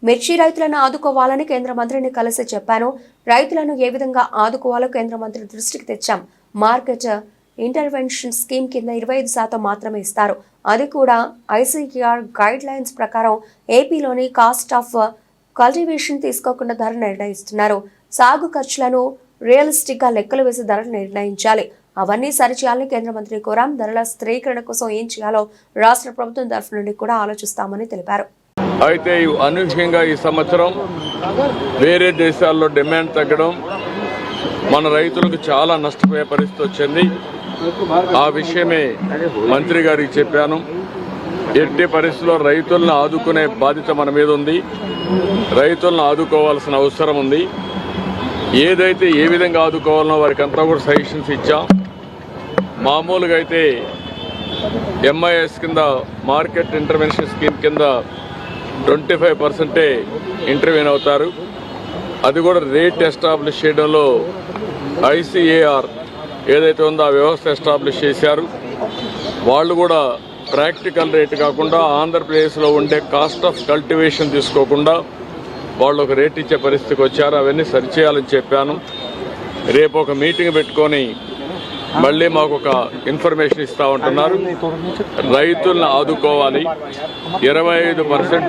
మిర్చి రైతులను ఆదుకోవాలని కేంద్ర మంత్రిని కలిసి చెప్పాను. రైతులను ఏ విధంగా ఆదుకోవాలో కేంద్ర మంత్రి దృష్టికి తెచ్చాం. మార్కెట్ ఇంటర్వెన్షన్ స్కీమ్ కింద 25% మాత్రమే ఇస్తారు. అది కూడా ఐసీఆర్ గైడ్ లైన్స్ ప్రకారం. ఏపీలోని కాస్ట్ ఆఫ్ కల్టివేషన్ తీసుకోకుండా ధర నిర్ణయిస్తున్నారు. సాగు ఖర్చులను రియలిస్టిక్ గా లెక్కలు వేసి ధరలు నిర్ణయించాలి. అవన్నీ సరిచేయాలని కేంద్ర మంత్రి కోరాం. ధరల స్థిరీకరణ కోసం ఏం చేయాలో రాష్ట్ర ప్రభుత్వం తరఫు నుండి కూడా ఆలోచిస్తామని తెలిపారు. అయితే అనూహ్యంగా ఈ సంవత్సరం వేరే దేశాల్లో డిమాండ్ తగ్గడం మన రైతులకు చాలా నష్టపోయే పరిస్థితి వచ్చింది. ఆ విషయమే మంత్రి గారికి చెప్పాను. ఎట్టి పరిస్థితుల్లో రైతులను ఆదుకునే బాధ్యత మన మీద ఉంది. రైతులను ఆదుకోవాల్సిన అవసరం ఉంది. ఏదైతే ఏ విధంగా ఆదుకోవాలనో వారికి అంతా కూడా సజెషన్స్ ఇచ్చాం. మామూలుగా అయితే ఎంఐఎస్ కింద మార్కెట్ ఇంటర్వెన్షన్ స్కీమ్ కింద 25% ఇంటర్వ్యూన్ అవుతారు. అది కూడా రేట్ ఎస్టాబ్లిష్ చేయడంలో ఐసీఏఆర్ ఏదైతే ఉందో ఆ వ్యవస్థ ఎస్టాబ్లిష్ చేశారు. వాళ్ళు కూడా ప్రాక్టికల్ రేట్ కాకుండా ఆంధ్రప్రదేశ్లో ఉండే కాస్ట్ ఆఫ్ కల్టివేషన్ తీసుకోకుండా వాళ్ళు ఒక రేట్ ఇచ్చే పరిస్థితికి వచ్చారు. అవన్నీ సరిచేయాలని చెప్పాను. రేపు ఒక మీటింగ్ పెట్టుకొని మళ్ళీ మాకు ఒక ఇన్ఫర్మేషన్ ఇస్తా ఉంటున్నారు. రైతులను ఆదుకోవాలి. 25%